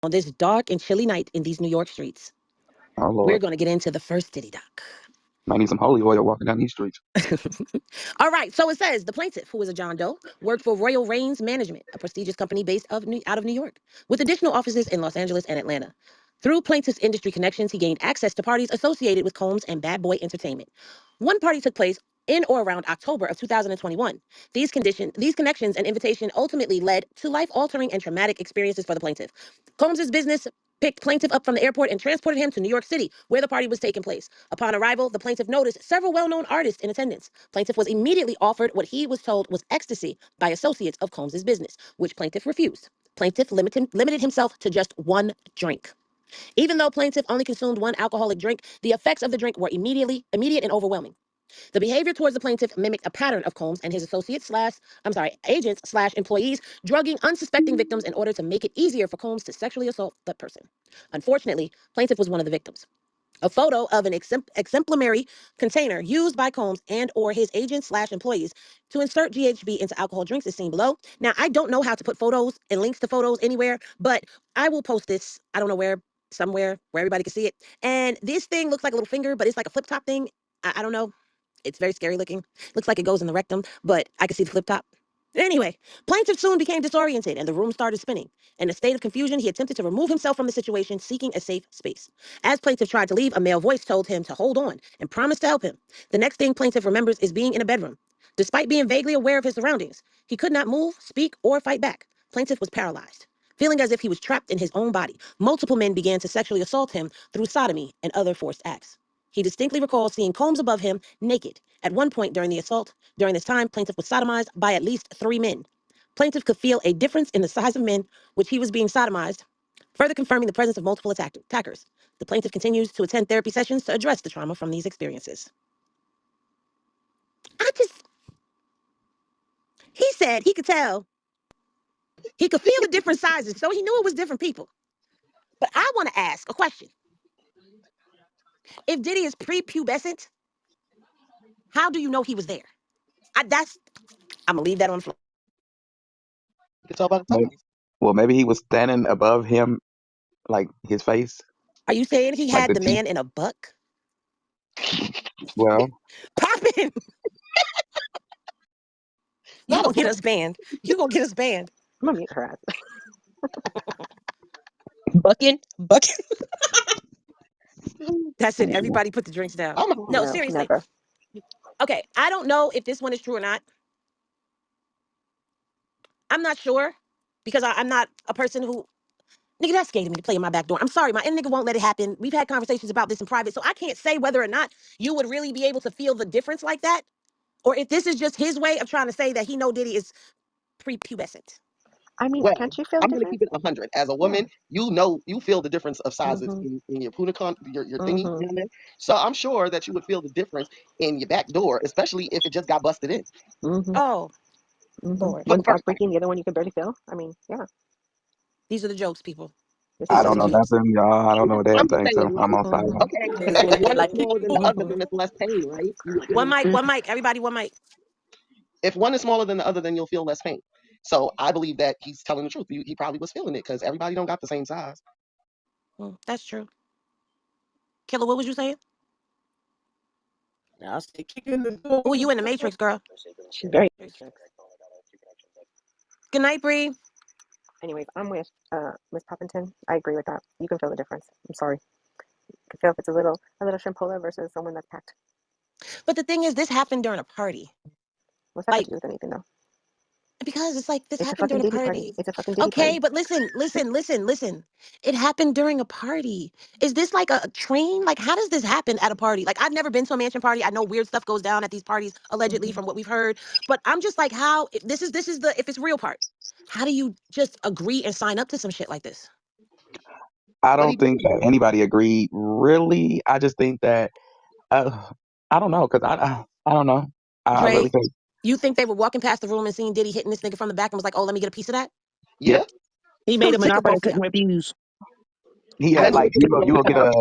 On this dark and chilly night in these New York streets, Oh we're Lord, going to get into the first Diddy doc. might need some holy oil walking down these streets. All right, so it says the plaintiff, who is a John Doe, worked for Royal Reigns Management, a prestigious company based out of New York, with additional offices in Los Angeles and Atlanta. Through plaintiff's industry connections, he gained access to parties associated with Combs and Bad Boy Entertainment. One party took place in or around October of 2021. These connections and invitation ultimately led to life-altering and traumatic experiences for the plaintiff. Combs's business picked plaintiff up from the airport and transported him to New York City, where the party was taking place. Upon arrival, the plaintiff noticed several well-known artists in attendance. Plaintiff was immediately offered what he was told was ecstasy by associates of Combs's business, which plaintiff refused. Plaintiff limited himself to just one drink. Even though plaintiff only consumed one alcoholic drink, the effects of the drink were immediate and overwhelming. The behavior towards the plaintiff mimicked a pattern of Combs and his agents slash employees drugging unsuspecting victims in order to make it easier for Combs to sexually assault the person. Unfortunately, plaintiff was one of the victims. A photo of an exemplary container used by Combs and or his agents slash employees to insert GHB into alcohol drinks is seen below. Now, I don't know how to put photos and links to photos anywhere, but I will post this. I don't know where, somewhere where everybody can see it. And this thing looks like a little finger, but it's like a flip top thing. I don't know. It's very scary looking. Looks like it goes in the rectum, but I can see the flip top. Anyway, plaintiff soon became disoriented and the room started spinning. In a state of confusion, he attempted to remove himself from the situation, seeking a safe space. As plaintiff tried to leave, a male voice told him to hold on and promised to help him. The next thing plaintiff remembers is being in a bedroom. Despite being vaguely aware of his surroundings, he could not move, speak, or fight back. Plaintiff was paralyzed. Feeling as if he was trapped in his own body, multiple men began to sexually assault him through sodomy and other forced acts. He distinctly recalls seeing Combs above him, naked. At one point during the assault, during this time, plaintiff was sodomized by at least 3 men. Plaintiff could feel a difference in the size of men which he was being sodomized, further confirming the presence of multiple attackers. The plaintiff continues to attend therapy sessions to address the trauma from these experiences. I just, he said he could tell, he could feel the different sizes, so he knew it was different people. But I want to ask a question. If Diddy is prepubescent, how do you know he was there? I'm gonna leave that on the floor. You can tell by the Maybe, size. well, maybe he was standing above him, like his face, Are you saying he like had the the teeth. man in a buck? Well, Popping! You Not a gonna get book. us banned. You gonna get us banned. I'm gonna mute her ass. Bucking. That's it. mm, Everybody put the drinks down. I'm No, No, seriously. never. Okay, I don't know if this one is true or not. I'm not sure because I'm not a person who. Nigga, that scared me to play in my back door. I'm sorry, my nigga won't let it happen. We've had conversations about this in private, so I can't say whether or not you would really be able to feel the difference like that, or if this is just his way of trying to say that he know Diddy is prepubescent. I mean, well. can't you feel the I'm going to difference? keep it 100. As a Yeah. woman, you feel the difference of sizes Mhm. in your punicon, your thingy Mhm. down there. So I'm sure that you would feel the difference in your back door, especially if it just got busted in Mhm. Oh, Mhm. Lord. for the One part first time. freaking, the other one you can barely feel. I mean, yeah, These are the jokes, people. this I is These are the the don't know truth. jokes. nothing, y'all. I don't know a I'm damn just thing, so saying, I'm like, on Mhm. silent. okay, if one is Like, smaller than the other, then it's less pain, right? one mic, Mhm. one mic. Everybody, one mic. If one is smaller than the other, then you'll feel less pain. So I believe that he's telling the truth. He probably was feeling it because everybody don't got the same size. That's true. Killer, what was you saying? I say kicking the door. Oh, you in the Matrix, girl. She's very. Good night, Bree. Anyways, I'm with Miss Poppington. I agree with that. You can feel the difference. I'm sorry. You can feel if it's a little shrimpola versus someone that's packed. But the thing is, this happened during a party. What's that got Like, to do with anything, though? because it's like this It's a happened fucking during a Diddy party. party. It's a fucking Diddy Okay, party. but listen. It happened during a party. Is this like a train? Like, how does this happen at a party? Like, I've never been to a mansion party. I know weird stuff goes down at these parties, allegedly, Mhm. from what we've heard. But I'm just like, how? If this is the if it's real part. How do you just agree and sign up to some shit like this? I But he don't did think that agree. anybody agreed. Really, I just think that I don't know because I don't know. I really Dre, think you think they were walking past the room and seeing Diddy hitting this nigga from the back and was like, oh, let me get a piece of that? yeah. Yeah, He I'm made a sick of monopoly both of of y'all. cutting reviews. He and had then like he took you'll the get house.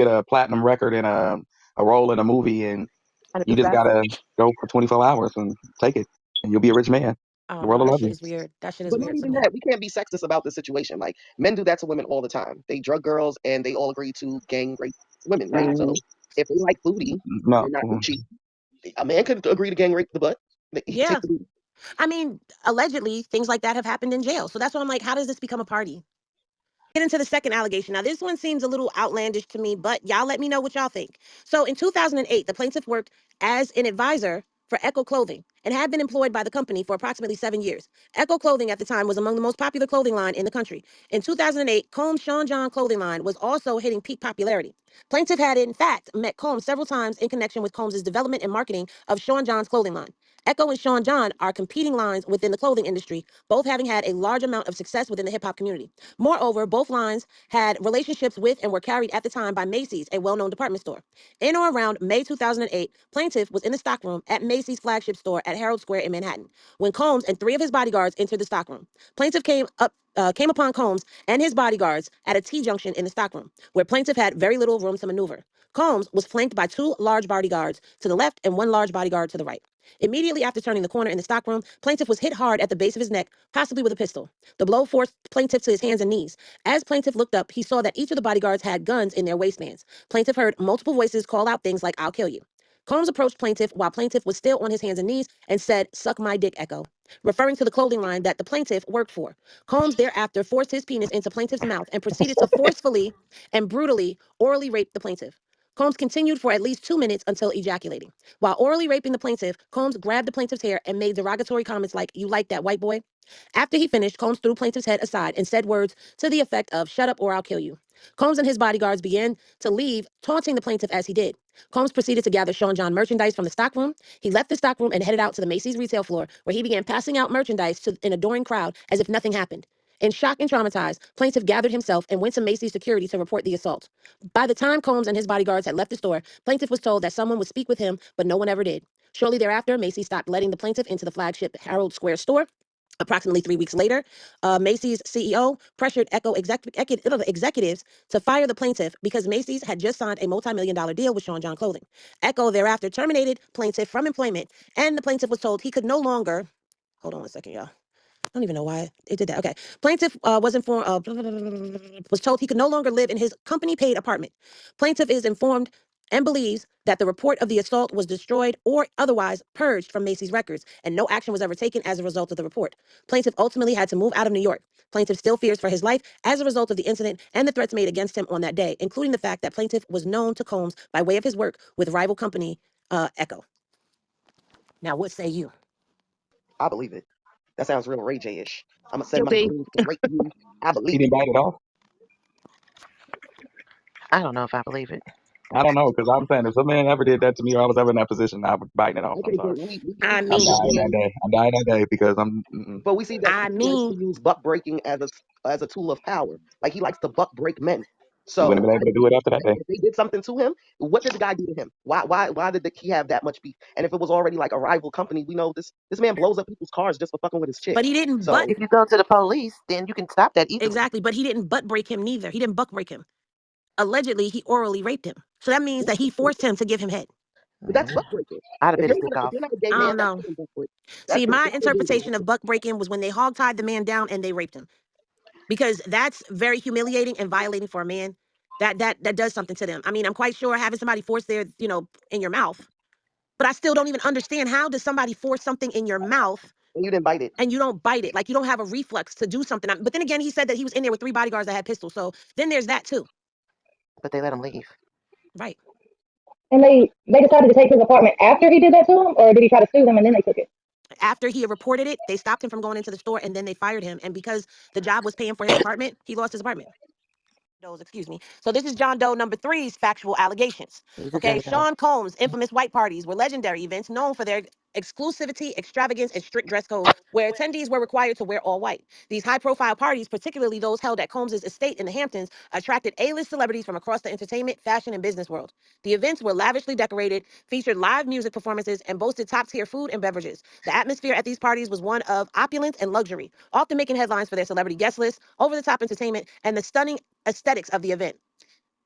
a platinum record and a role in a movie and And a you piece of just ass. gotta go for 24 hours and take it and you'll be a rich man. I The don't know. world will That love shit you. is weird. That shit is But not weird to even me. that. We can't be sexist about this situation. Like men do that to women all the time. They drug girls and they all agree to gang rape women, right? Mm, So if they like booty, no. they're not Gucci. A man could agree to gang rape the butt. He could Yeah. take the booty. I mean, allegedly, things like that have happened in jail. So that's why I'm like, how does this become a party? Get into the second allegation. Now, this one seems a little outlandish to me, but y'all let me know what y'all think. So, in 2008, the plaintiff worked as an advisor for Echo Clothing and had been employed by the company for approximately 7 years. Echo Clothing at the time was among the most popular clothing line in the country. In 2008, Combs' Sean John clothing line was also hitting peak popularity. Plaintiff had, in fact, met Combs several times in connection with Combs' development and marketing of Sean John's clothing line. Echo and Sean John are competing lines within the clothing industry, both having had a large amount of success within the hip hop community. Moreover, both lines had relationships with and were carried at the time by Macy's, a well known department store. In or around May 2008, Plaintiff was in the stockroom at Macy's flagship store at Herald Square in Manhattan when Combs and three of his bodyguards entered the stockroom. Plaintiff came upon Combs and his bodyguards at a T junction in the stockroom, where Plaintiff had very little room to maneuver. Combs was flanked by two large bodyguards to the left and one large bodyguard to the right. Immediately after turning the corner in the stockroom, Plaintiff was hit hard at the base of his neck, possibly with a pistol. The blow forced Plaintiff to his hands and knees. As Plaintiff looked up, he saw that each of the bodyguards had guns in their waistbands. Plaintiff heard multiple voices call out things like, "I'll kill you." Combs approached Plaintiff while Plaintiff was still on his hands and knees and said, "Suck my dick, Echo," referring to the clothing line that the plaintiff worked for. Combs thereafter forced his penis into Plaintiff's mouth and proceeded to forcefully and brutally orally rape the plaintiff. Combs continued for at least 2 minutes until ejaculating. While orally raping the plaintiff, Combs grabbed the plaintiff's hair and made derogatory comments like, "You like that, white boy?" After he finished, Combs threw plaintiff's head aside and said words to the effect of, "Shut up or I'll kill you." Combs and his bodyguards began to leave, taunting the plaintiff as he did. Combs proceeded to gather Sean John merchandise from the stockroom. He left the stockroom and headed out to the Macy's retail floor, where he began passing out merchandise to an adoring crowd as if nothing happened. In shock and traumatized, plaintiff gathered himself and went to Macy's security to report the assault. By the time Combs and his bodyguards had left the store, plaintiff was told that someone would speak with him, but no one ever did. Shortly thereafter, Macy's stopped letting the plaintiff into the flagship Herald Square store. Approximately 3 weeks later, Macy's CEO pressured Echo executives to fire the plaintiff because Macy's had just signed a multi-million-dollar deal with Sean John Clothing. Echo thereafter terminated plaintiff from employment, and the plaintiff was told he could no longer. Hold on 1 second, y'all. I don't even know why it did that. Okay. Plaintiff was informed, was told he could no longer live in his company paid apartment. Plaintiff is informed and believes that the report of the assault was destroyed or otherwise purged from Macy's records, and no action was ever taken as a result of the report. Plaintiff ultimately had to move out of New York. Plaintiff still fears for his life as a result of the incident and the threats made against him on that day, including the fact that plaintiff was known to Combs by way of his work with rival company Echo. Now, what say you? I believe it. That sounds real Ray J-ish. I'm gonna send my Guilty. goons to rape you. I He believe didn't it. bite it off. I don't know if I believe it. I don't know, because I'm saying if some man ever did that to me or I was ever in that position, I would bite it off. I'm Okay, sorry. but we I see I'm this mean, dying that man, day. I'm dying that day because I'm. Mm-mm. but we see that I he likes to mean, use buck breaking as a tool of power. Like he likes to buck break men. He wouldn't So have been I able to do believe it after that that day. if they did something to him, what did the guy do to him? Why did he have that much beef? And if it was already like a rival company, we know this man blows up people's cars just for fucking with his chick. but he didn't butt So If you go to the police, then you can stop that easily. exactly, but he didn't butt break him neither. He didn't buck break him. Allegedly, he orally raped him. So that means that's that he buck forced breaking. him to give him head. But that's Mm, buck breaking. I'd have If bit his you're dick not if off. you're not a gay I man, don't that's know. still buck break. See, my That's still being buck interpretation of break. buck breaking was when they hogtied the man down and they raped him, because that's very humiliating and violating for a man. That does something to them. I mean, I'm quite sure having somebody force their, in your mouth, but I still don't even understand how does somebody force something in your mouth And you didn't bite it. and you don't bite it, like you don't have a reflex to do something. But then again, he said that he was in there with three bodyguards that had pistols, so then there's that too, But they let him leave. right? And they decided to take his apartment after he did that to him, or did he try to sue them and then they took it? After he had reported it, they stopped him from going into the store and then they fired him. And because the job was paying for his apartment, he lost his apartment. Doe's, excuse me. So this is John Doe number three's factual allegations. He's a Okay, Johnny Dog. Sean Combs' infamous white parties were legendary events known for their exclusivity, extravagance, and strict dress codes, where attendees were required to wear all white. These high-profile parties, particularly those held at Combs' estate in the Hamptons, attracted A-list celebrities from across the entertainment, fashion, and business world. The events were lavishly decorated, featured live music performances, and boasted top-tier food and beverages. The atmosphere at these parties was one of opulence and luxury, often making headlines for their celebrity guest list, over-the-top entertainment, and the stunning aesthetics of the event.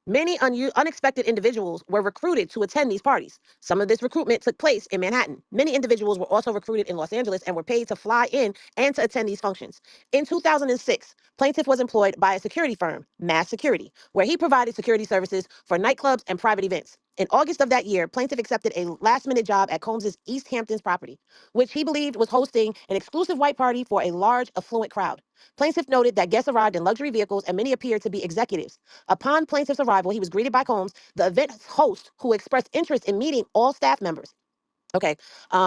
Many unexpected individuals were recruited to attend these parties. Some of this recruitment took place in Manhattan. Many individuals were also recruited in Los Angeles and were paid to fly in and to attend these functions. In 2006, plaintiff was employed by a security firm, Mass Security, where he provided security services for nightclubs and private events. In August of that year, plaintiff accepted a last-minute job at Combs's East Hamptons property, which he believed was hosting an exclusive white party for a large, affluent crowd. Plaintiff noted that guests arrived in luxury vehicles and many appeared to be executives. Upon plaintiff's arrival, he was greeted by Combs, the event host, who expressed interest in meeting all staff members. Okay.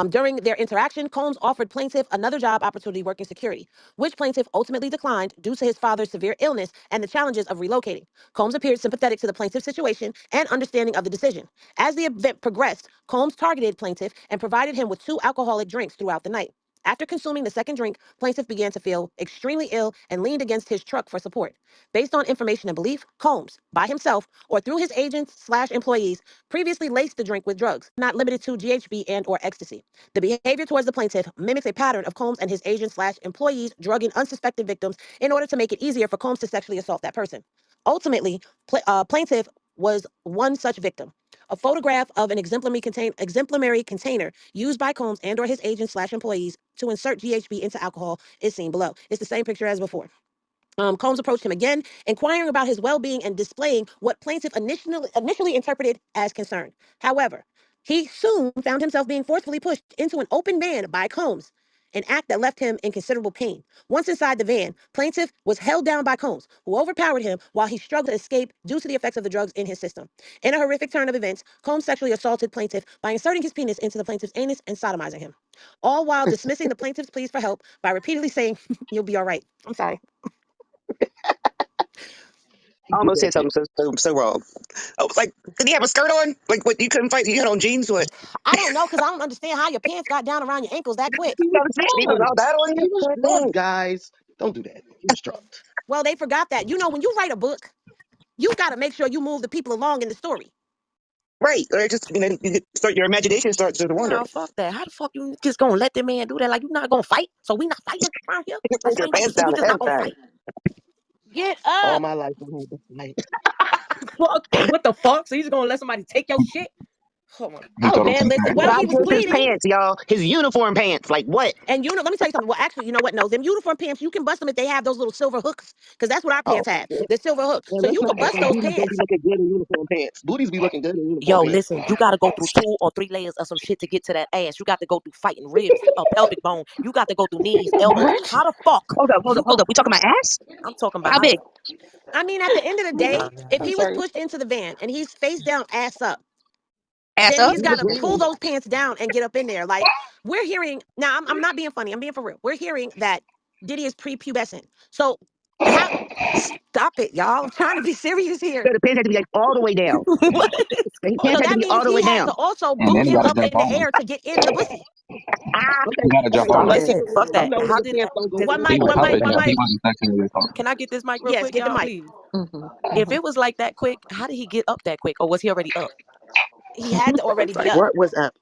During their interaction, Combs offered plaintiff another job opportunity working security, which plaintiff ultimately declined due to his father's severe illness and the challenges of relocating. Combs appeared sympathetic to the plaintiff's situation and understanding of the decision. As the event progressed, Combs targeted plaintiff and provided him with 2 alcoholic drinks throughout the night. After consuming the second drink, plaintiff began to feel extremely ill and leaned against his truck for support. Based on information and belief, Combs, by himself or through his agents/employees, previously laced the drink with drugs, not limited to GHB and or ecstasy. The behavior towards the plaintiff mimics a pattern of Combs and his agents/employees drugging unsuspecting victims in order to make it easier for Combs to sexually assault that person. Ultimately, plaintiff was one such victim. A photograph of an exemplary container used by Combs and or his agents/employees to insert GHB into alcohol is seen below. It's the same picture as before. Combs approached him again, inquiring about his well-being and displaying what plaintiff initially interpreted as concern. However, he soon found himself being forcefully pushed into an open van by Combs, an act that left him in considerable pain. Once inside the van, plaintiff was held down by Combs, who overpowered him while he struggled to escape due to the effects of the drugs in his system. In a horrific turn of events, Combs sexually assaulted plaintiff by inserting his penis into the plaintiff's anus and sodomizing him, all while dismissing the plaintiff's pleas for help by repeatedly saying, "You'll be all right." I'm sorry. He I did almost that said shit. something so wrong. I was like, did he have a skirt on? Like, what? You couldn't fight? You had on jeans? What? I don't know, because I don't understand how your pants got down around your ankles that quick. He That was was it. He was all drugged. that on He you? was drugged, guys. Don't do that. He was drugged. Well, they forgot that. You know, when you write a book, you got to make sure you move the people along in the story. Right. Or just, you could start your imagination starts to wander. Nah, fuck that. How the fuck you just gonna let the man do that? Like, you not gonna fight? So we not fighting around here? You Like, pulled so your ain't pants we down and just not gonna everything. fight? Get All up. my life, I had to fight. Fuck. What the fuck? So you just gonna let somebody take your shit? Oh, my. He told him Man, take listen. that Well, Guy he shit. was pulled his bleeding. pants, y'all. His uniform pants. Like, what? And let me tell you something. Well, actually, you know what? No, them uniform pants, you can bust them if they have those little silver hooks, because that's what our Oh, pants have. The silver hook. and So let's you not could act bust like those booties don't be pants. looking good in uniform pants. Booties be looking good in uniform Yo, pants. listen, you got to go through 2 or 3 layers of some shit to get to that ass. You got to go through fighting ribs, pelvic bone. You got to go through knees, elbows. What? How the fuck Hold up, hold up, you hold go? up. We talking about ass? I'm talking about How big? I mean, at the end of the day, if I'm he was sorry. pushed into the van and he's face down, ass up, Ass then up? he's He got was to pull bleeding. those pants down and get up in there. Like, we're hearing now. I'm not being funny. I'm being for real. We're hearing that Diddy is prepubescent. So how? Stop it, y'all. I'm trying to be serious here. So the pants had to be like all the way down. What? The So pants had to that be means all the he way had down. to also And boot then he him got to up jump in the on him. air to get in the pussy. Okay, He got to jump okay. on Let's him. keep Okay. it Listen, real. Fuck We that. know How niggas did pants don't go this? one down He mic, till was one after mic, helping the one him. fact. He mic. wasn't sexually assaulting. Can I get this mic real Yes, quick, get the y'all, mic. please? Mm-hmm. If Mm-hmm. it was like that quick, how did he get up that quick, or was he already up? He had to I'm already be sorry. up. What was up?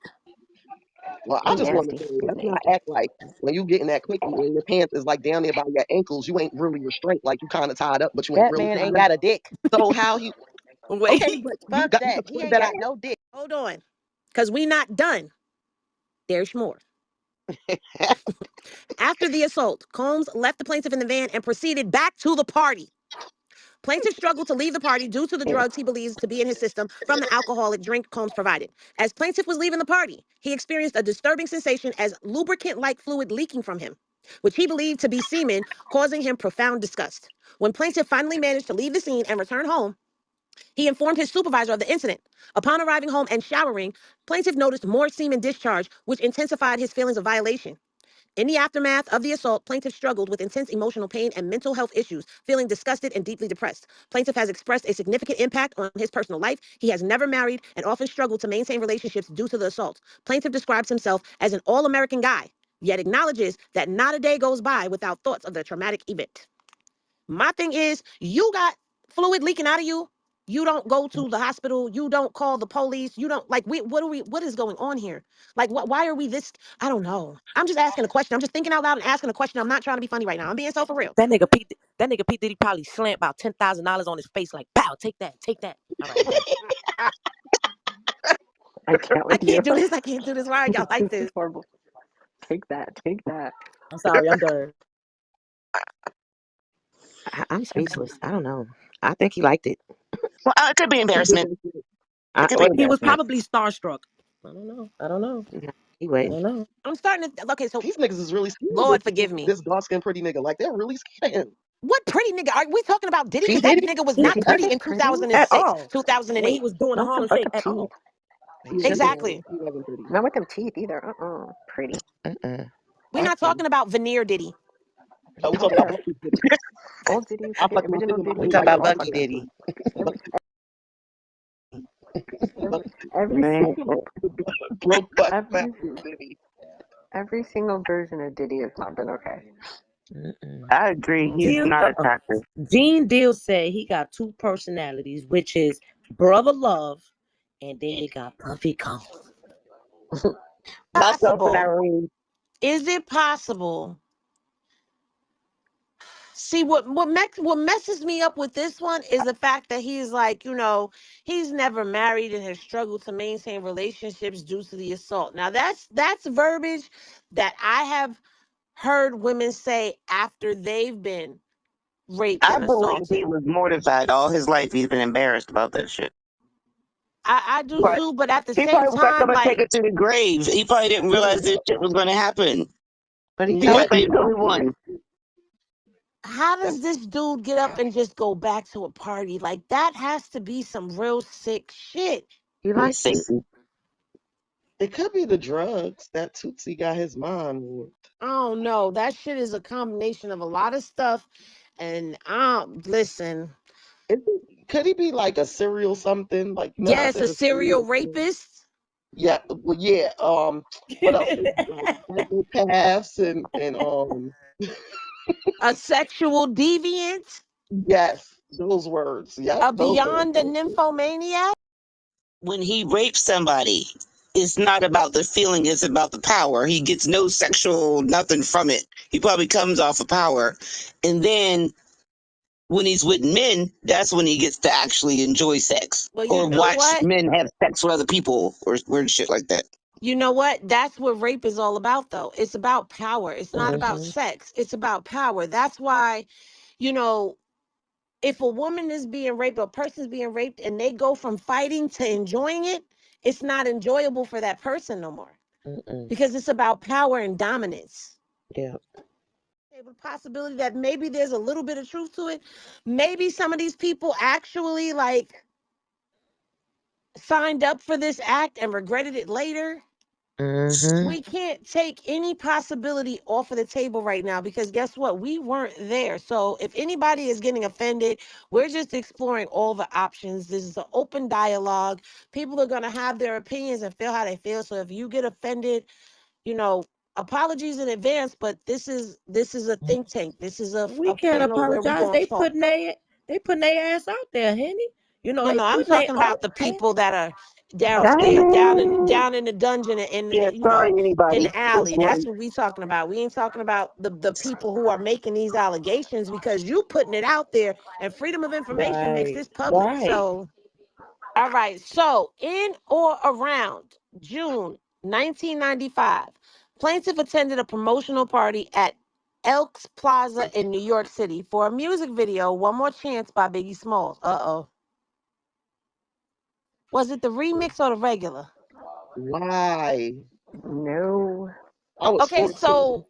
Well, I He's just want to nasty. say, He's let's not nasty. act like when you getting that quickie and your pants is like down there by your ankles, you ain't really restrained. Like you kind of tied up, but you ain't That really man tied ain't up. got a dick. So how he? Wait. Okay, but Fuck you that. could He point ain't that got out. no dick. Hold on. Because we not done. There's more. After the assault, Combs left the plaintiff in the van and proceeded back to the party. Plaintiff struggled to leave the party due to the drugs he believes to be in his system from the alcoholic drink Combs provided. As plaintiff was leaving the party, he experienced a disturbing sensation as lubricant-like fluid leaking from him, which he believed to be semen, causing him profound disgust. When plaintiff finally managed to leave the scene and return home, he informed his supervisor of the incident. Upon arriving home and showering, plaintiff noticed more semen discharge, which intensified his feelings of violation. In the aftermath of the assault, plaintiff struggled with intense emotional pain and mental health issues, feeling disgusted and deeply depressed. Plaintiff has expressed a significant impact on his personal life. He has never married and often struggled to maintain relationships due to the assault. Plaintiff describes himself as an all-American guy, yet acknowledges that not a day goes by without thoughts of the traumatic event. My thing is, you got fluid leaking out of you. You don't go to the hospital. You don't call the police. You don't like. What is going on here? Like, why are we this? I don't know. I'm just asking a question. I'm just thinking out loud and asking a question. I'm not trying to be funny right now. I'm being so for real. That nigga P Diddy probably slammed about $10,000 on his face, like, bow, take that, take that. All right, I'm done. I can't I with you. can't do this. I can't do this. Why are y'all like This this? is horrible. Take that. Take that. I'm sorry, I'm done. I'm speechless. I don't know. I think he liked it. Well, it could be embarrassment. It could be Or He was embarrassment. probably starstruck. I don't know. I don't know. no, he I wouldn't. don't know. I'm starting to. Okay, so These niggas is really scared of Lord forgive me. this dark skinned pretty nigga. Like they're really scared of him. What pretty nigga are we talking about? Diddy? P Because that Diddy, nigga was Is not he pretty even in pretty? At 2006, all. When he 2008. was doing the Not with them Harlem Shake, fucking at teeth. all. he wasn't. Exactly. He wasn't pretty. Not with them teeth either. Pretty. We're not talking about veneer Diddy. No, we I don't talking about care. Bucky Diddy. Old Diddy, I fucking flex my original finger, my We Diddy, ring talking like like a about all Bucky fucking motherfucker. Diddy. teeth. Every Bucky every Man, single broke butt every Matthew Diddy. every single version of Diddy has not been okay. Mm-mm. I agree. He's Deal, not attractive. Gene Deal said he got two personalities, which is brother love, and then they got Puffy Combs. Myself and Possible. Irene. Is it possible? See what messes me up with this one is the fact that he's like, he's never married and has struggled to maintain relationships due to the assault. Now that's verbiage that I have heard women say after they've been raped I and believe he assaulted. was mortified all his life. He's been embarrassed about that shit. I do But too, but at the he same probably was like, I'm time, gonna take like, it to the grave. He probably didn't realize this shit was gonna happen. but he He kept might Yeah, be saying, the only one. how that, does this dude get up and just go back to a party? Like, that has to be some real sick shit. He He's liked it. Satan. it could be the drugs that Tootsie got his mind with. I don't know. That shit is a combination of a lot of stuff. And listen, Could he be like a serial something? Like how yes, a there's a serial serial. rapist, Yeah, well, yeah. What else? Psychopaths and a sexual deviant, yes, those words. Yep, a those words. beyond the nymphomaniac. When he rapes somebody, it's not about the feeling, it's about the power. He gets no sexual nothing from it. He probably comes off of power. And then when he's with men, that's when he gets to actually enjoy sex Well, you or know watch what? men have sex with other people or weird shit like that. You know what? That's what rape is all about, though. It's about power. It's not about Hmm. sex. It's about power. That's why, you know, if a woman is being raped or a person's being raped and they go from fighting to enjoying it, it's not enjoyable for that person no more Mm-mm. because it's about power and dominance. Yeah. The possibility that maybe there's a little bit of truth to it. Maybe some of these people actually like signed up for this act and regretted it later. Hmm. We can't take any possibility off of the table right now because guess what? We weren't there. So if anybody is getting offended, we're just exploring all the options. This is an open dialogue. People are going to have their opinions and feel how they feel. So if you get offended, you know, apologies in advance, but this is a think tank. This is We a can't panel where we apologize. going to talk. They putting their ass out there, Henny. No, They no, I'm putting their talking art about the out people that are downstairs, Dang. down in the dungeon, and Yeah, sorry in anybody the alley. listening. That's what we talking about. We ain't talking about the people who are making these allegations because you putting it out there, and freedom of information makes right, this public. right. So, all right. So, in or around June 1995, plaintiff attended a promotional party at Elks Plaza in New York City for a music video, "One More Chance" by Biggie Smalls. Uh-oh. Was it the remix or the regular? Why? No. I was Okay, 14. so,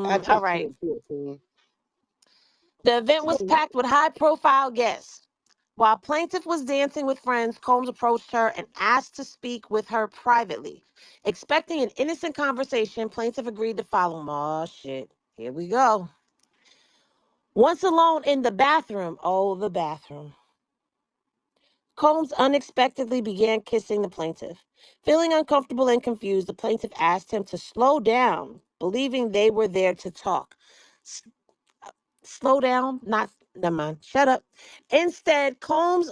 I all just right. turned 14. The event was So, packed with high profile guests. While plaintiff was dancing with friends, Combs approached her and asked to speak with her privately. Expecting an innocent conversation, plaintiff agreed to follow him. Oh, shit. Here we go. Once alone in the bathroom, the bathroom, Combs unexpectedly began kissing the plaintiff. Feeling uncomfortable and confused, the plaintiff asked him to slow down, believing they were there to talk. S- Slow down, not Never mind. Shut up. Instead, Combs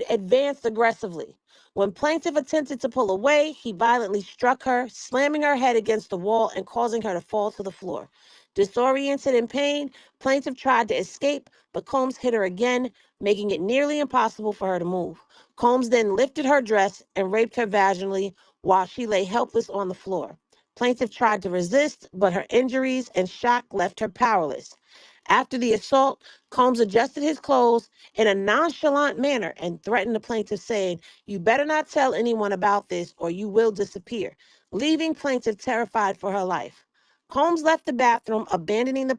advanced aggressively. When plaintiff attempted to pull away, he violently struck her, slamming her head against the wall and causing her to fall to the floor. Disoriented in pain, plaintiff tried to escape, but Combs hit her again, making it nearly impossible for her to move. Combs then lifted her dress and raped her vaginally while she lay helpless on the floor. Plaintiff tried to resist, but her injuries and shock left her powerless. After the assault, Combs adjusted his clothes in a nonchalant manner and threatened the plaintiff, saying, "You better not tell anyone about this or you will disappear," leaving plaintiff terrified for her life. Combs left the bathroom, abandoning the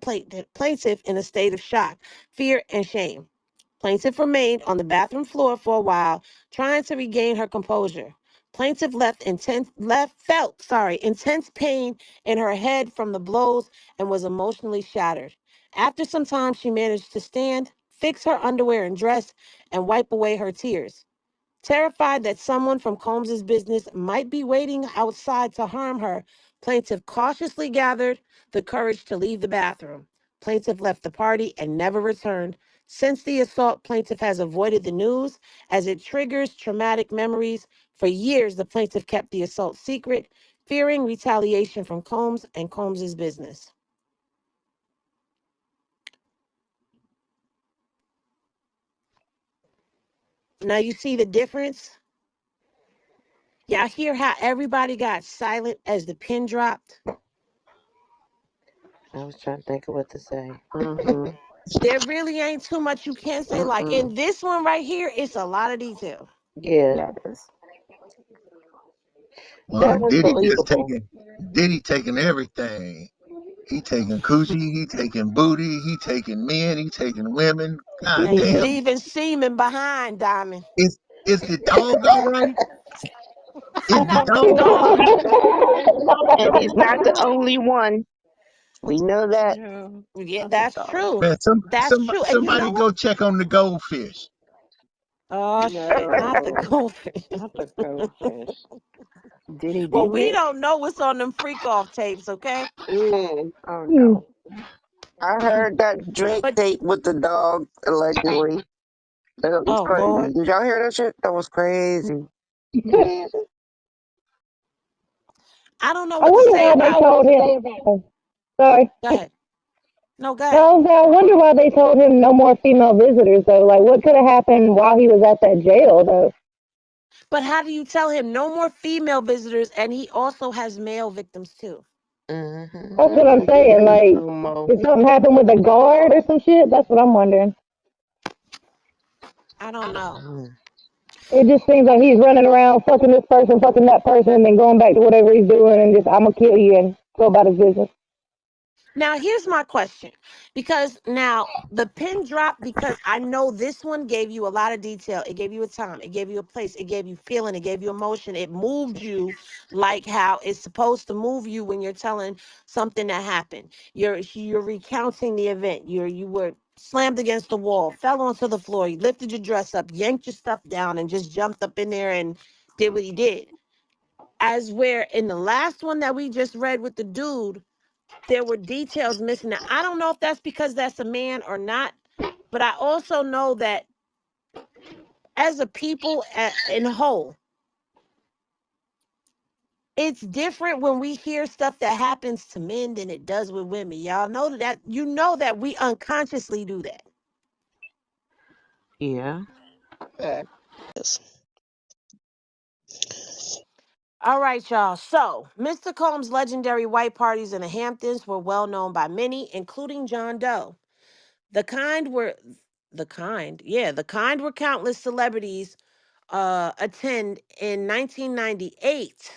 plaintiff in a state of shock, fear, and shame. Plaintiff remained on the bathroom floor for a while, trying to regain her composure. Plaintiff felt intense pain in her head from the blows and was emotionally shattered. After some time, she managed to stand, fix her underwear and dress, and wipe away her tears. Terrified that someone from Combs's business might be waiting outside to harm her, plaintiff cautiously gathered the courage to leave the bathroom. Plaintiff left the party and never returned. Since the assault, plaintiff has avoided the news as it triggers traumatic memories. For years, the plaintiff kept the assault secret, fearing retaliation from Combs and Combs's business. Now you see the difference? Y'all hear how everybody got silent as the pin dropped? I was trying to think of what to say. Mm-hmm. There really ain't too much you can say. Like Mm-mm. in this one right here, it's a lot of detail. Yeah, Yeah, it is. Well, that was believable. Diddy taking everything. He taking coochie, he taking booty, he taking men, he taking women. God And he damn. leaving semen behind, Diamond. Is the dog all right? Is the Not no dog all dog. right? And he's not the only one. We know that. Yeah, Yeah, not the that's dog. true. Man, That's true. And you know somebody what? go check on the goldfish. Oh shit, not the No, goldfish. not the goldfish. Diddy Well, did we it? don't know what's on them freak off tapes, okay? Mm, Oh Hmm. no. I heard that Drake But tape with the dog, allegedly. That was oh Lord. crazy. Did y'all hear that shit? That was crazy. Crazy. I don't know I what to wonder say why they about told him. Oh, sorry. go ahead. No, go ahead. No, I wonder why they told him no more female visitors though. Like, what could have happened while he was at that jail though? But how do you tell him no more female visitors and he also has male victims too? Mm-hmm. That's what I'm saying. Very Like, true, Mo. did something happen with the guard or some shit? That's what I'm wondering. I don't know. Mm. It just seems like he's running around fucking this person, fucking that person, and then going back to whatever he's doing and just I'm gonna kill you and go about his business. Now, here's my question. Because now the pin drop, because I know this one gave you a lot of detail. It gave you a time, it gave you a place, it gave you feeling, it gave you emotion. It moved you like how it's supposed to move you when you're telling something that happened. You're recounting the event. You were slammed against the wall, fell onto the floor, you lifted your dress up, yanked your stuff down, and just jumped up in there and did what he did. As where in the last one that we just read with the dude, there were details missing. Now, I don't know if that's because that's a man or not, but I also know that as a people in whole, it's different when we hear stuff that happens to men than it does with women. Y'all know that you know that we unconsciously do that. Yeah. Yes. All right, y'all. So, Mr. Combs' legendary white parties in the Hamptons were well known by many, including John Doe. The kind were the kind were countless celebrities attend in 1998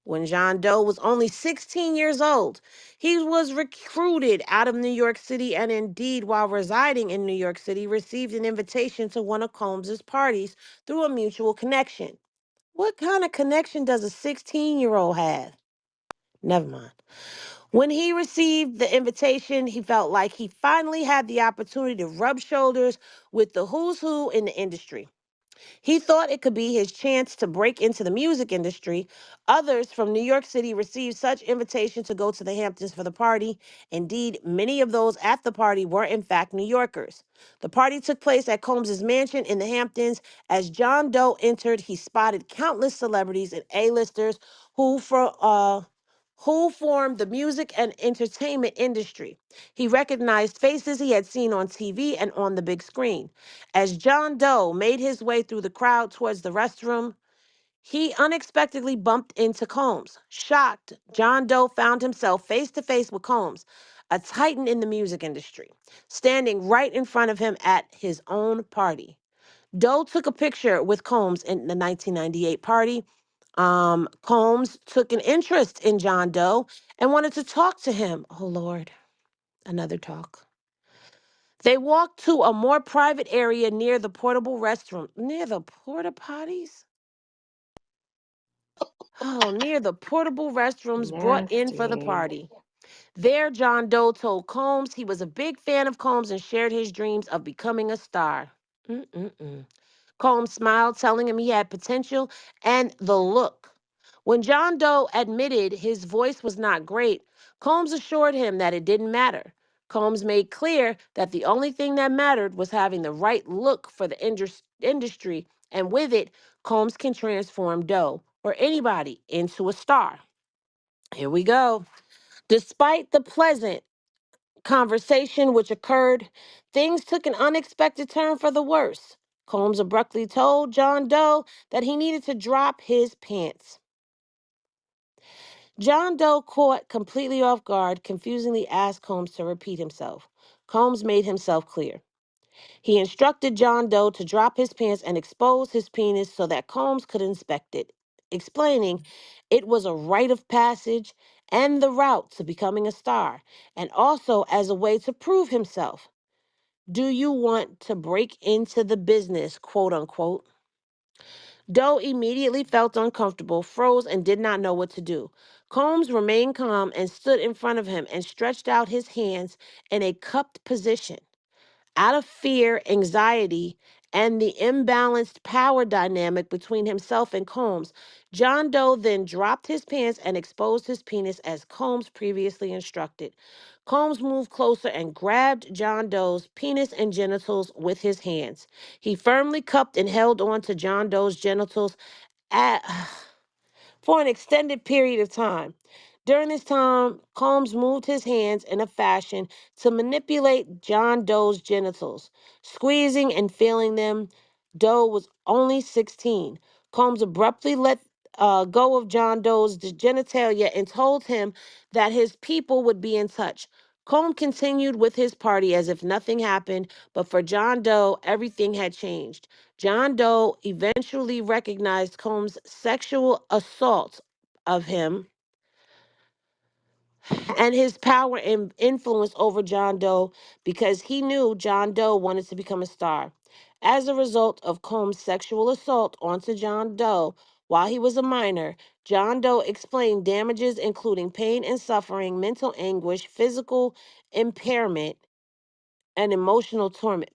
when John Doe was only 16 years old. He was recruited out of New York City and indeed, while residing in New York City, received an invitation to one of Combs's parties through a mutual connection. What kind of connection does a 16-year-old have? Never mind. When he received the invitation, he felt like he finally had the opportunity to rub shoulders with the who's who in the industry. He thought it could be his chance to break into the music industry. Others from New York City received such invitation to go to the Hamptons for the party. Indeed, many of those at the party were in fact New Yorkers. The party took place at Combs's mansion in the Hamptons. As John Doe entered, he spotted countless celebrities and A-listers who for who formed the music and entertainment industry. He recognized faces he had seen on TV and on the big screen. As John Doe made his way through the crowd towards the restroom, he unexpectedly bumped into Combs. Shocked, John Doe found himself face to face with Combs, a titan in the music industry, standing right in front of him at his own party. Doe took a picture with Combs in the 1998 party. Combs took an interest in John Doe and wanted to talk to him. Oh, Lord, another talk. They walked to a more private area near the portable restroom. Near the porta potties? Oh, near the portable restrooms brought in for the Nasty. party. There, John Doe told Combs he was a big fan of Combs and shared his dreams of becoming a star. Mm-mm-mm. Combs smiled, telling him he had potential and the look. When John Doe admitted his voice was not great, Combs assured him that it didn't matter. Combs made clear that the only thing that mattered was having the right look for the industry, and with it, Combs can transform Doe or anybody into a star. Here we go. Despite the pleasant conversation which occurred, things took an unexpected turn for the worse. Combs abruptly told John Doe that he needed to drop his pants. John Doe, caught completely off guard, confusingly asked Combs to repeat himself. Combs made himself clear. He instructed John Doe to drop his pants and expose his penis so that Combs could inspect it, explaining it was a rite of passage and the route to becoming a star, and also as a way to prove himself. Do you want to break into the business, quote unquote? Doe immediately felt uncomfortable, froze, and did not know what to do. Combs remained calm and stood in front of him and stretched out his hands in a cupped position. Out of fear, anxiety, and the imbalanced power dynamic between himself and Combs, John Doe then dropped his pants and exposed his penis as Combs previously instructed. Combs moved closer and grabbed John Doe's penis and genitals with his hands. He firmly cupped and held on to John Doe's genitals at, for an extended period of time. During this time, Combs moved his hands in a fashion to manipulate John Doe's genitals, squeezing and feeling them. Doe was only 16. Combs abruptly let go of John Doe's genitalia and told him that his people would be in touch. Combs continued with his party as if nothing happened, but for John Doe, everything had changed. John Doe eventually recognized Combs' sexual assault of him and his power and influence over John Doe because he knew John Doe wanted to become a star. As a result of Combs' sexual assault onto John Doe while he was a minor, John Doe explained damages including pain and suffering, mental anguish, physical impairment, and emotional torment.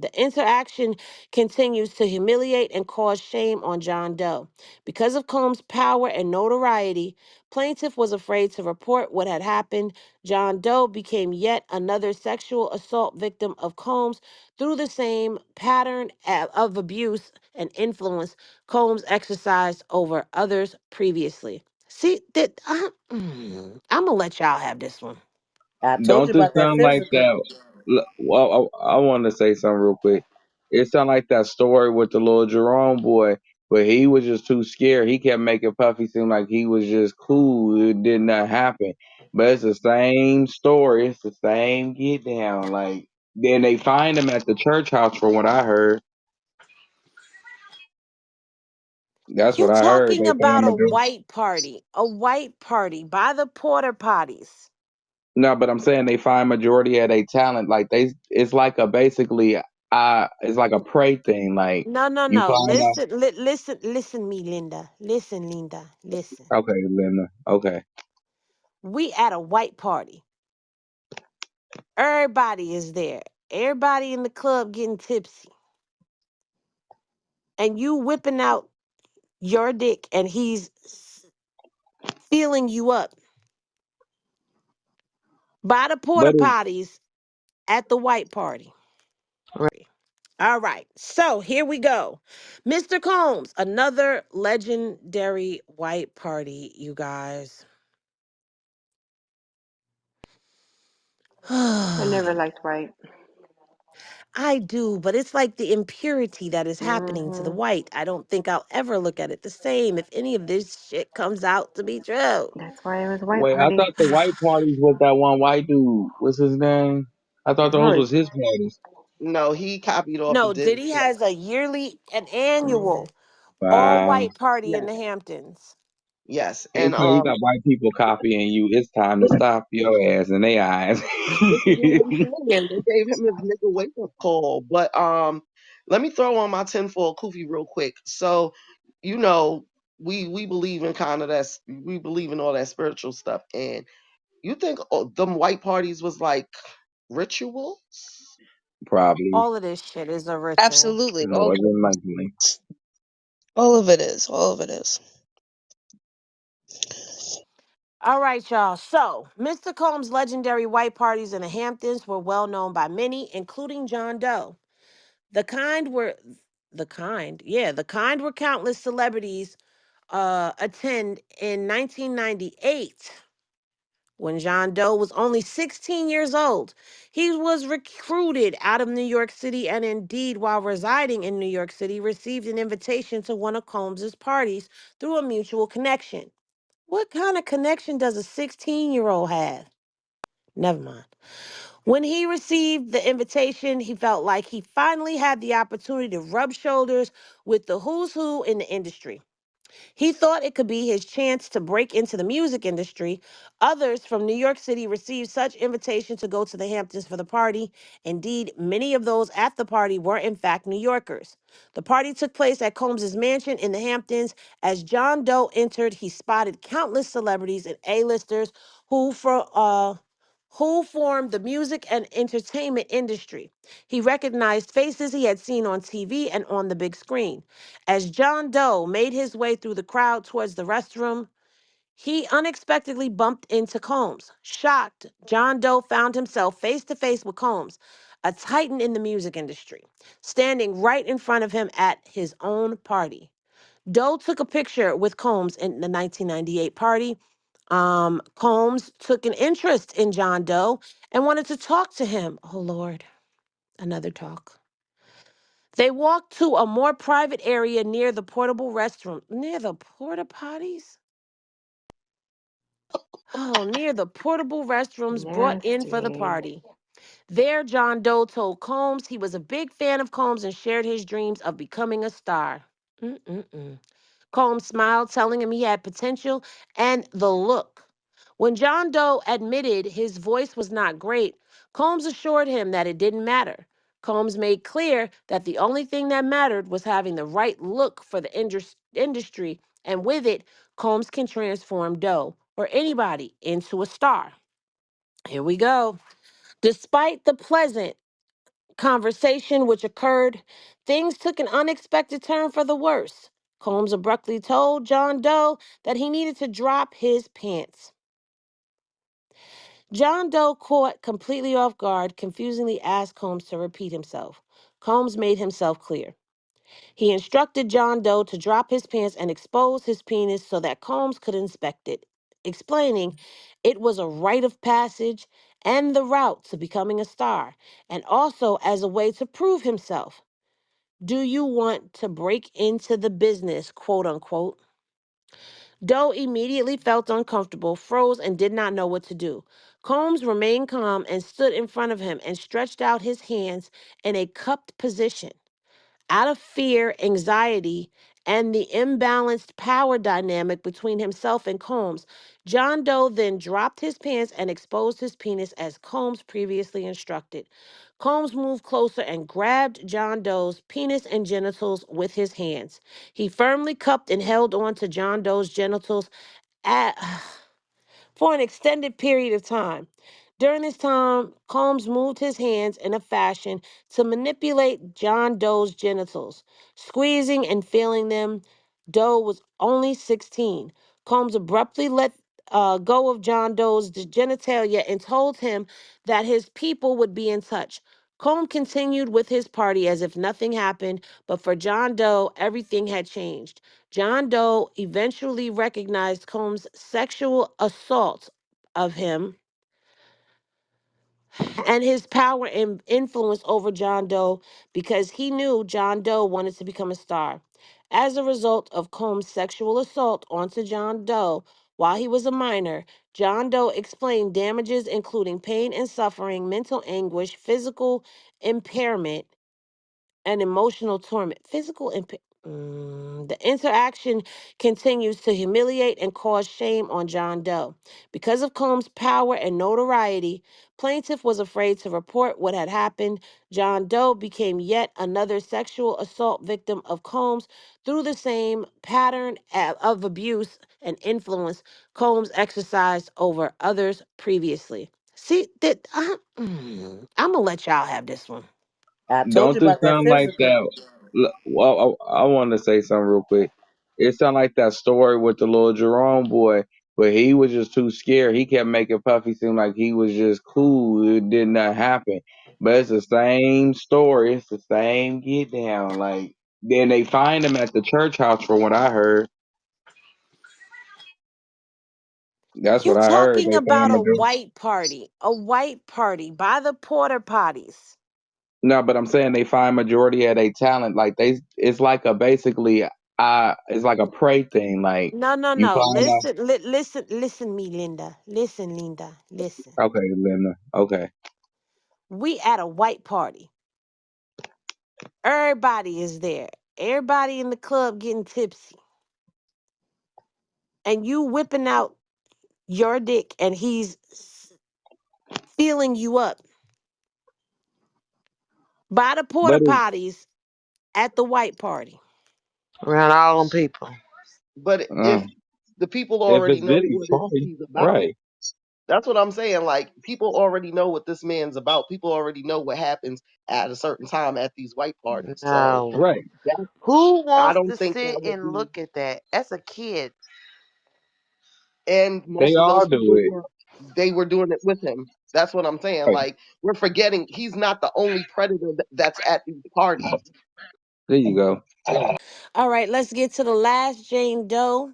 The interaction continues to humiliate and cause shame on John Doe. Because of Combs' power and notoriety, plaintiff was afraid to report what had happened. John Doe became yet another sexual assault victim of Combs through the same pattern of abuse and influence Combs exercised over others previously. See, I'm gonna let y'all have this one. I told Don't you this about that sound like physical. that? Well, I want to say something real quick. It sound like that story with the little Jerome boy, but he was just too scared. He kept making Puffy seem like he was just cool. It did not happen. But it's the same story. It's the same get down. Like then they find him at the church house, from what I heard. That's You're what I heard. talking They about find a white party by the porter potties. no, but I'm saying they find majority of their talent. Like they, it's like a basically, it's like a prey thing. Like No, no, you no. find out. Listen, me, Linda. Listen, Linda. Listen. Okay, Linda. Okay. We at a white party. Everybody is there. Everybody in the club getting tipsy. and you whipping out your dick and he's feeling you up by the porta But potties at the white party. Right. All right, so here we go. Mr. Combs, another legendary white party, you guys. I never liked white. I do, but it's like the impurity that is happening to the Hmm. white. I don't think I'll ever look at it the same if any of this shit comes out to be true. That's why it was a white wait, I party. thought the white parties was that one white dude. What's his name? I thought those No, was his parties. No, he copied off No, of Diddy. Diddy has a yearly, an annual, all Wow. white party in Yes, the Hamptons. yes, He and said you got white people copying you. It's time to stop your ass in their eyes. this is what I'm saying. They gave him his nigga wake up call. But let me throw on my tinfoil kufi real quick. So, you know, we believe in kind of that. We believe in all that spiritual stuff. And you think them white parties was like rituals? Probably All of this shit is a ritual. Absolutely. more than likely. All of it is. All of it is. All right, y'all. So, Mr. Combs' legendary white parties in the Hamptons were well known by many, including John Doe. The kind were the kind were countless celebrities attend in 1998 when John Doe was only 16 years old. He was recruited out of New York City and indeed while residing in New York City received an invitation to one of Combs's parties through a mutual connection. What kind of connection does a 16-year-old have? Never mind. When he received the invitation, he felt like he finally had the opportunity to rub shoulders with the who's who in the industry. He thought it could be his chance to break into the music industry. Others from New York City received such invitation to go to the Hamptons for the party. Indeed, many of those at the party were in fact New Yorkers. The party took place at Combs's mansion in the Hamptons. As John Doe entered, he spotted countless celebrities and A-listers who for who formed the music and entertainment industry. He recognized faces he had seen on TV and on the big screen. As John Doe made his way through the crowd towards the restroom, he unexpectedly bumped into Combs. Shocked, John Doe found himself face to face with Combs, a titan in the music industry, standing right in front of him at his own party. Doe took a picture with Combs in the 1998 party. Combs took an interest in John Doe and wanted to talk to him. Oh, Lord, another talk. They walked to a more private area near the portable restroom. Near the porta potties? Oh, near the portable restrooms brought in for the Nasty. party. There, John Doe told Combs he was a big fan of Combs and shared his dreams of becoming a star. Mm-mm-mm. Combs smiled, telling him he had potential and the look. When John Doe admitted his voice was not great, Combs assured him that it didn't matter. Combs made clear that the only thing that mattered was having the right look for the industry, and with it, Combs can transform Doe or anybody into a star. Here we go. Despite the pleasant conversation which occurred, things took an unexpected turn for the worse. Combs abruptly told John Doe that he needed to drop his pants. John Doe, caught completely off guard, confusingly asked Combs to repeat himself. Combs made himself clear. He instructed John Doe to drop his pants and expose his penis so that Combs could inspect it, explaining it was a rite of passage and the route to becoming a star, and also as a way to prove himself. Do you want to break into the business, quote unquote? Doe immediately felt uncomfortable, froze, and did not know what to do. Combs remained calm and stood in front of him and stretched out his hands in a cupped position. Out of fear, anxiety, and the imbalanced power dynamic between himself and Combs, John Doe then dropped his pants and exposed his penis as Combs previously instructed. Combs moved closer and grabbed John Doe's penis and genitals with his hands. He firmly cupped and held on to John Doe's genitals at, for an extended period of time. During this time, Combs moved his hands in a fashion to manipulate John Doe's genitals, squeezing and feeling them. Doe was only 16. Combs abruptly let go of John Doe's genitalia and told him that his people would be in touch. Combs continued with his party as if nothing happened, but for John Doe, everything had changed. John Doe eventually recognized Combs' sexual assault of him and his power and influence over John Doe because he knew John Doe wanted to become a star. As a result of Combs' sexual assault onto John Doe while he was a minor, John Doe explained damages including pain and suffering, mental anguish, physical impairment, and emotional torment. The interaction continues to humiliate and cause shame on John Doe. Because of Combs' power and notoriety, plaintiff was afraid to report what had happened. John Doe became yet another sexual assault victim of Combs through the same pattern of abuse and influence Combs exercised over others previously. See that I'm gonna let y'all have this one. I told Don't you this about that sound like physical. that? Well, I want to say something real quick. It sound like that story with the little Jerome boy, but he was just too scared. He kept making Puffy seem like he was just cool. It did not happen. But it's the same story. It's the same get down. Like then they find him at the church house, from what I heard. That's You what I heard. talking They find about him. a white party by the porter potties. No, but I'm saying they find majority of their talent. Like it's like a basically, it's like a prey thing. Like No, no, you no. find out. Listen, me, Linda. Listen, Linda. Listen. Okay, Linda. Okay, We at a white party. Everybody is there. Everybody in the club getting tipsy. And you whipping out your dick and he's feeling you up by the porta but it, potties at the white party. Around all them people. But uh, if the people if already it's know Diddy's what party, he's about, right? that's what I'm saying. Like people already know what this man's about. People already know what happens at a certain time at these white parties. So No. Right. that Who I wants don't to think that sit would and be. look at that? That's a kid. And They most of all those do people it. were they were doing it with him. That's what I'm saying. Right. Like we're forgetting he's not the only predator that's at these parties. There you go. All right, let's get to the last Jane Doe.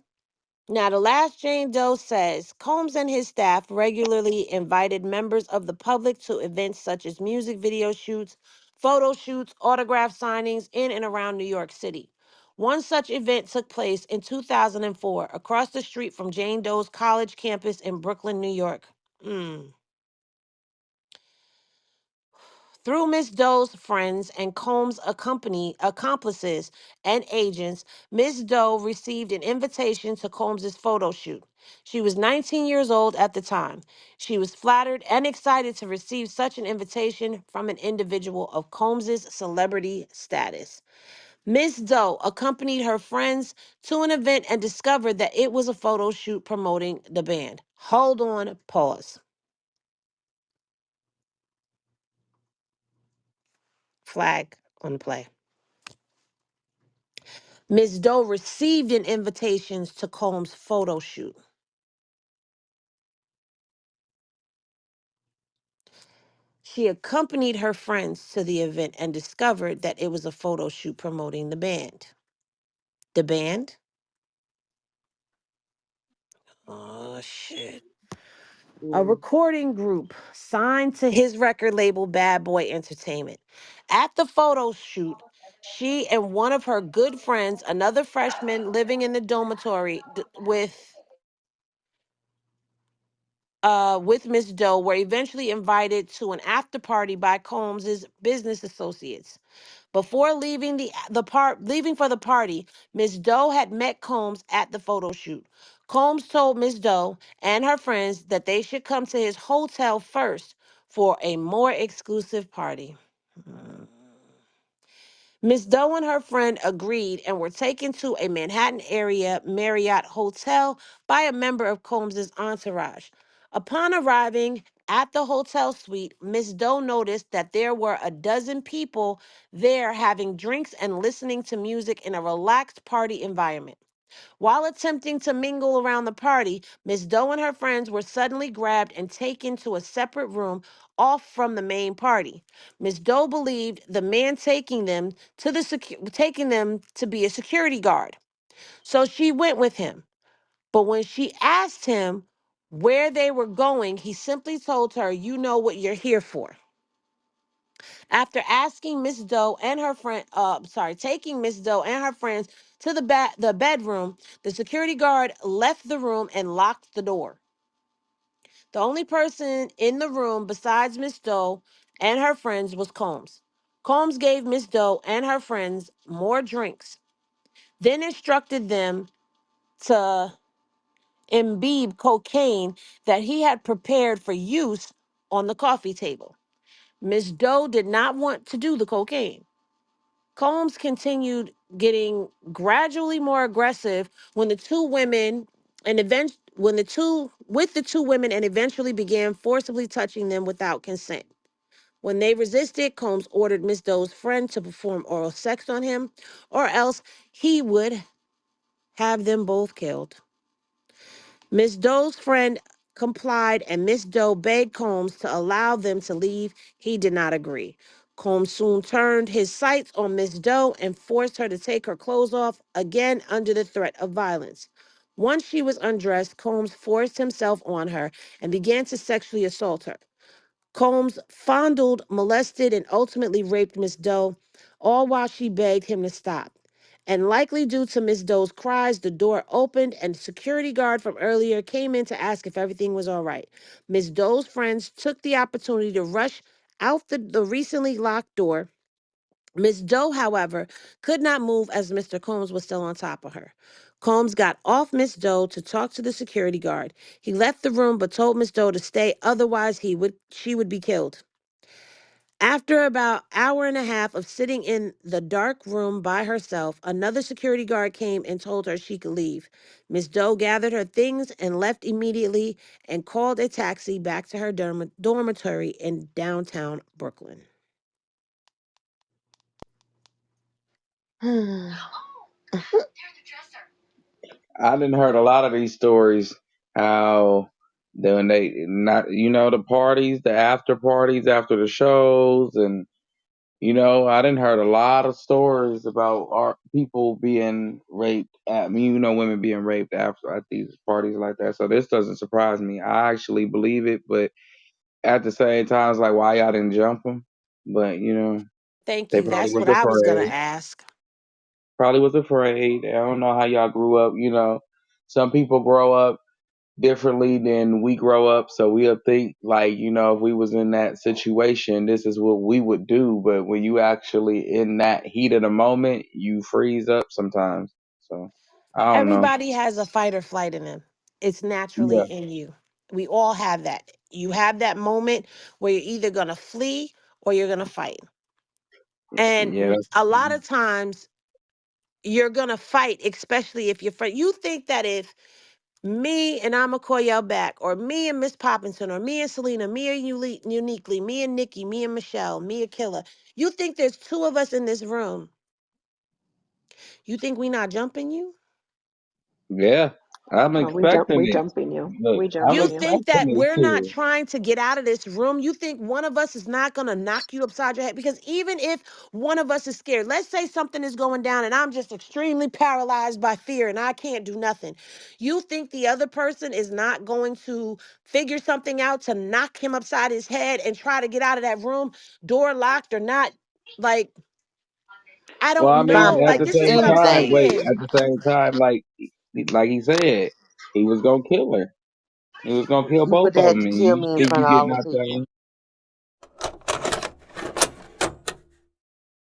Now, the last Jane Doe says Combs and his staff regularly invited members of the public to events such as music video shoots, photo shoots, autograph signings in and around New York City. One such event took place in 2004 across the street from Jane Doe's college campus in Brooklyn, New York. Mm. Through Miss Doe's friends and Combs' accomplices and agents, Miss Doe received an invitation to Combs' photo shoot. She was 19 years old at the time. She was flattered and excited to receive such an invitation from an individual of Combs' celebrity status. Miss Doe accompanied her friends to an event and discovered that it was a photo shoot promoting the band. Hold on, pause. Flag on the play. Ms. Doe received an invitation to Combs' photo shoot. She accompanied her friends to the event and discovered that it was a photo shoot promoting the band. The band? Oh, shit. A Mm. recording group signed to his record label Bad Boy Entertainment. At the photo shoot, she and one of her good friends, another freshman living in the dormitory with Miss Doe, were eventually invited to an after party by Combs's business associates. Before leaving for the party, Miss Doe had met Combs at the photo shoot. Combs told Miss Doe and her friends that they should come to his hotel first for a more exclusive party. Mm. Miss Doe and her friend agreed and were taken to a Manhattan area Marriott hotel by a member of Combs's entourage. Upon arriving at the hotel suite, Miss Doe noticed that there were a dozen people there having drinks and listening to music in a relaxed party environment. While attempting to mingle around the party, Miss Doe and her friends were suddenly grabbed and taken to a separate room off from the main party. Miss Doe believed the man taking them to be a security guard. So she went with him. But when she asked him where they were going, he simply told her, "You know what you're here for." After asking Miss Doe and her friend, taking Miss Doe and her friends to the bedroom, the security guard left the room and locked the door. The only person in the room besides Miss Doe and her friends was Combs. Combs gave Miss Doe and her friends more drinks, then instructed them to imbibe cocaine that he had prepared for use on the coffee table. Miss Doe did not want to do the cocaine. Combs continued getting gradually more aggressive when the two women and event when the two with the two women and eventually began forcibly touching them without consent. When they resisted, Combs ordered Miss Doe's friend to perform oral sex on him, or else he would have them both killed. Miss Doe's friend complied, and Miss Doe begged Combs to allow them to leave. He did not agree. Combs soon turned his sights on Miss Doe and forced her to take her clothes off, again under the threat of violence. Once she was undressed, Combs forced himself on her and began to sexually assault her. Combs fondled, molested, and ultimately raped Miss Doe, all while she begged him to stop. And likely due to Miss Doe's cries, the door opened and the security guard from earlier came in to ask if everything was all right. Miss Doe's friends took the opportunity to rush out the recently locked door. Miss Doe, however, could not move as Mr. Combs was still on top of her. Combs got off Miss Doe to talk to the security guard. He left the room but told Miss Doe to stay, otherwise she would be killed. After about hour and a half of sitting in the dark room by herself, another security guard came and told her she could leave. Miss Doe gathered her things and left immediately and called a taxi back to her dormitory in downtown Brooklyn. I didn't heard a lot of these stories how when they not the parties, the after parties after the shows, and I didn't heard a lot of stories about our people being raped. Women being raped after at these parties like that. So this doesn't surprise me. I actually believe it, but at the same time, it's like why y'all didn't jump them? But Thank they you. probably That's was what I was going to afraid. ask. Probably was afraid. I don't know how y'all grew up. Some people grow up differently than we grow up, so we'll think like if we was in that situation, this is what we would do. But when you actually in that heat of the moment, you freeze up sometimes. So I don't know. Everybody has a fight or flight in them. It's naturally Yeah, in you. We all have that. You have that moment where you're either going to flee or you're going to fight. And yeah, a lot of times you're going to fight, especially if you're you think that if me and I'ma call y'all back, or me and Miss Poppington, or me and Selena, me and Uniquely, me and Nikki, me and Michelle, me and Killer, you think there's two of us in this room. You think we not jumping you? yeah. I'm Oh, expecting we it. jumping you. Look, We I'm You jumping you. think expecting that it we're not too. trying to get out of this room? You think one of us is not going to knock you upside your head? Because even if one of us is scared, let's say something is going down and I'm just extremely paralyzed by fear and I can't do nothing. You think the other person is not going to figure something out to knock him upside his head and try to get out of that room, door locked or not? Like, I Well, I don't mean, know. at Like, the this is same what I'm time, Anything. wait, saying. at the same time, like he said, he was gonna kill her. He was gonna kill You both would of have had them, to and kill you me in think front you of all getting the out there? people.